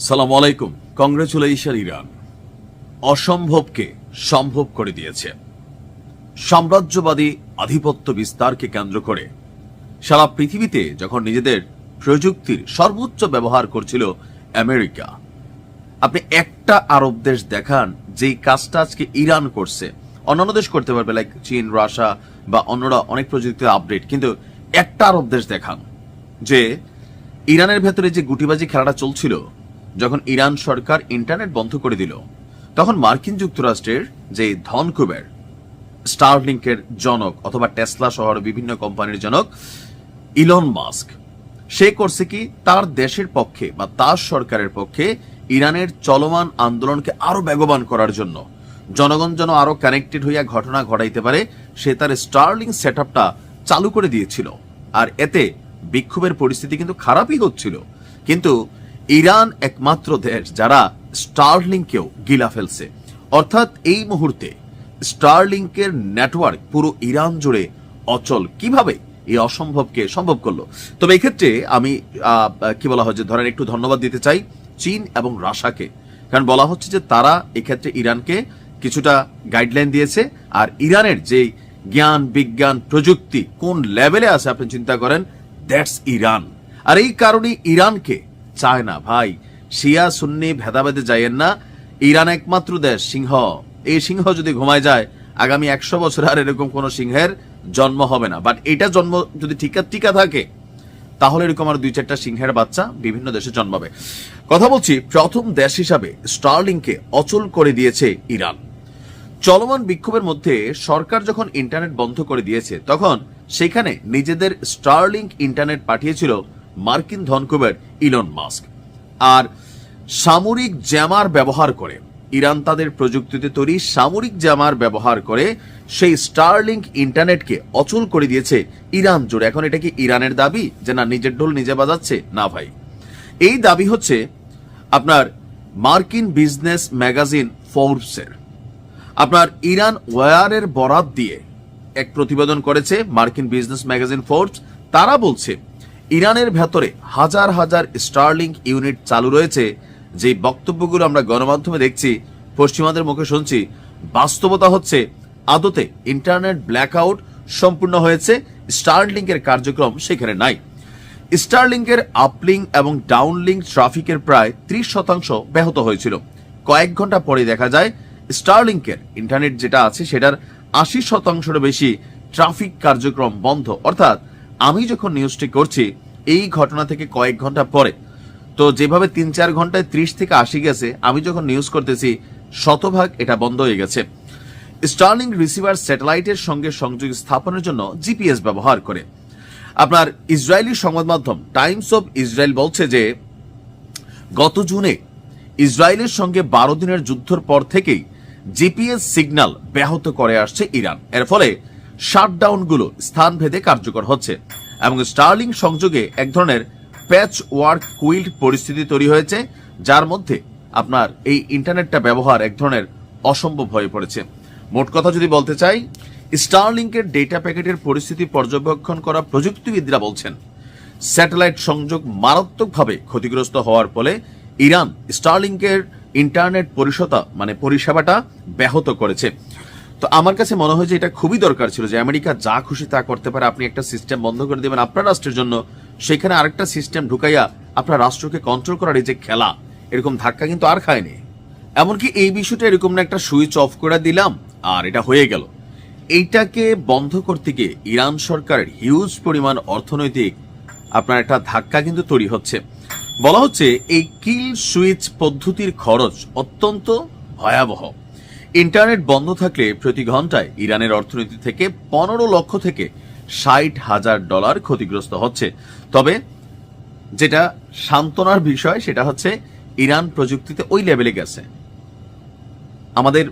সালাম আলাইকুম। Congratulation Iran অসম্ভবকে সম্ভব করে দিয়েছে। সাম্রাজ্যবাদী আধিপত্য বিস্তারকে কেন্দ্র করে সারা পৃথিবীতে যখন নিজেদের প্রযুক্তির সর্বোচ্চ ব্যবহার করছিল আমেরিকা, আপনি একটা আরব দেশ দেখান যেই কাজটা আজকে ইরান করছে। অন্যান্য দেশ করতে পারবে, লাইক চীন, রাশিয়া বা অন্যরা অনেক প্রযুক্তির আপডেট, কিন্তু একটা আরব দেশ দেখান যে ইরানের ভেতরে যে গুটিবাজি খেলাটা চলছিল, যখন ইরান সরকার ইন্টারনেট বন্ধ করে দিল, তখন মার্কিন যুক্তরাষ্ট্রের যে ধনকুবের স্টারলিংকের জনক অথবা টেসলা শহর বিভিন্ন কোম্পানির জনক ইলন মাস্ক, সে করছে কি, তার দেশের পক্ষে বা তার সরকারের পক্ষে ইরানের চলমান আন্দোলনকে আরো বেগবান করার জন্য, জনগণ যেন আরো কানেক্টেড হইয়া ঘটনা ঘটাইতে পারে, সে তার স্টারলিং সেটআপটা চালু করে দিয়েছিল। আর এতে বিক্ষোভের পরিস্থিতি কিন্তু খারাপই হচ্ছিল, কিন্তু ইরান একমাত্র দেশ যারা স্টারলিংকেও গিলা ফেলছে। অর্থাৎ এই মুহূর্তে স্টারলিংকের নেটওয়ার্ক পুরো ইরান জুড়ে অচল। কিভাবে এই অসম্ভবকে সম্ভব করলো? তবে এক্ষেত্রে আমি কি বলা হয় যে ধরেন একটু ধন্যবাদ দিতে চাই চীন এবং রাশিয়াকে, কারণ বলা হচ্ছে যে তারা এক্ষেত্রে ইরানকে কিছুটা গাইডলাইন দিয়েছে। আর ইরানের যে জ্ঞান বিজ্ঞান প্রযুক্তি কোন লেভেলে আছে আপনি চিন্তা করেন, দ্যাটস ইরান। আর এই কারণে ইরানকে চায় না ভাই, শিয়া সুন্নি ভেদাভেদে যাইয়েন না। ইরান একমাত্র দেশ সিংহ, এই সিংহ যদি ঘুমায় যায় আগামী 100 বছর আর এরকম কোন সিংহের জন্ম হবে না। বাট এটা জন্ম যদি টিকা থাকে, তাহলে এরকম আর 2-4টা সিংহের বাচ্চা বিভিন্ন দেশে জন্মাবে। কথা বলছি, প্রথম দেশ হিসাবে স্টারলিংকে অচল করে দিয়েছে ইরান। চলমান বিক্ষোভের মধ্যে সরকার যখন ইন্টারনেট বন্ধ করে দিয়েছে, তখন সেখানে নিজেদের স্টারলিং ইন্টারনেট পাঠিয়েছিল মার্কিন ধনকুবের ইলন মাস্ক। আর সামরিক জ্যামার ব্যবহার করে ইরান তাদের প্রযুক্তিতে তৈরি সামরিক জ্যামার ব্যবহার করে সেই স্টারলিংক ইন্টারনেটকে অচল করে দিয়েছে ইরান জুড়ে। এখন এটা কি ইরানের দাবি যে না নিজের ঢোল নিজে বাজাচ্ছে? না ভাই, এই দাবি হচ্ছে আপনার মার্কিন বিজনেস ম্যাগাজিন ফোর্বসের। আপনার ইরান ওয়ারের বরাত দিয়ে এক প্রতিবেদন করেছে মার্কিন বিজনেস ম্যাগাজিন ফোর্বস। তারা বলছে ইরানের ভেতরে হাজার হাজার স্টারলিংক ইউনিট চালু রয়েছে। যে বক্তব্যগুলো আমরা গণমাধ্যমে দেখছি, পশ্চিমাদের মুখে শুনছি, বাস্তবতা হচ্ছে আদতে ইন্টারনেট ব্ল্যাকআউট সম্পূর্ণ হয়েছে, স্টারলিংকের কার্যক্রম সেখানে নাই। স্টারলিংকের আপলিং এবং ডাউনলিংক ট্রাফিকের প্রায় 30% ব্যাহত হয়েছিল। কয়েক ঘন্টা পরে দেখা যায় স্টারলিংকের ইন্টারনেট যেটা আছে সেটার 80%-এর বেশি ট্রাফিক কার্যক্রম বন্ধ। অর্থাৎ আমি যখন নিউজটি করছি এই ঘটনা থেকে কয়েক ঘন্টা পরে, তো যেভাবে 3-4 ঘন্টায় 30 থেকে 80 গেছে, আমি যখন নিউজ করতেছি 100% এটা বন্ধ হয়ে গেছে। স্টারলিংক রিসিভার স্যাটেলাইটের সঙ্গে সংযোগ স্থাপনের জন্য জিপিএস ব্যবহার করে। আপনার ইসরায়েলি সংবাদ মাধ্যম টাইমস অফ ইসরায়েল বলছে যে গত জুনে ইসরায়েলের সঙ্গে 12 দিনের যুদ্ধের পর থেকেই জিপিএস সিগন্যাল ব্যাহত করে আসছে ইরান। এর ফলে শাটডাউনগুলো স্থানভেদে কার্যকর হচ্ছে এবং স্টারলিংক সংযোগে এক ধরনের প্যাচ ওয়ার্ক কুইল্ড পরিস্থিতি তৈরি হয়েছে, যার মধ্যে আপনার এই ইন্টারনেটটা ব্যবহার এক ধরনের অসম্ভব হয়ে পড়েছে। মোট কথা যদি বলতে চাই, স্টারলিংকের ডেটা প্যাকেটের পরিস্থিতি পর্যবেক্ষণ করা প্রযুক্তিবিদরা বলছেন স্যাটেলাইট সংযোগ মারাত্মকভাবে ক্ষতিগ্রস্ত হওয়ার ফলে ইরান স্টারলিংকের ইন্টারনেট পরিষেবাটা ব্যাহত করেছে। তো আমার কাছে মনে হয় যে এটা খুবই দরকার ছিল যে আমেরিকা যা খুশি তা করতে পারে। আপনি একটা সিস্টেম বন্ধ করে দেবেন আপনার রাষ্ট্রের জন্য, সেখানে আরেকটা সিস্টেম ঢুকাইয়া আপনার রাষ্ট্রকে কন্ট্রোল করার এই যে খেলা, এরকম ধাক্কা কিন্তু আর খায়নি। এমনকি এই বিষয়টা এরকম না একটা সুইচ অফ করে দিলাম আর এটা হয়ে গেল। এইটাকে বন্ধ করতে গিয়ে ইরান সরকারের হিউজ পরিমাণ অর্থনৈতিক আপনার একটা ধাক্কা কিন্তু তৈরি হচ্ছে। বলা হচ্ছে এই কিল সুইচ পদ্ধতির খরচ অত্যন্ত ভয়াবহ। ইন্টারনেট বন্ধ থাকলে প্রতি ঘন্টায় ইরানের অর্থনীতি থেকে 15 লক্ষ থেকে $60,000 ক্ষতিগ্রস্ত হচ্ছে। তবে যেটা সান্ত্বনার বিষয় সেটা হচ্ছে ইরান প্রযুক্তিতে ওই লেভেলে গেছে। আমাদের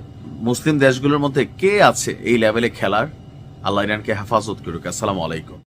মুসলিম দেশগুলোর মধ্যে কে আছে এই লেভেলে খেলার? আল্লাহ ইরানকে হেফাজত করুক। আসসালামু আলাইকুম।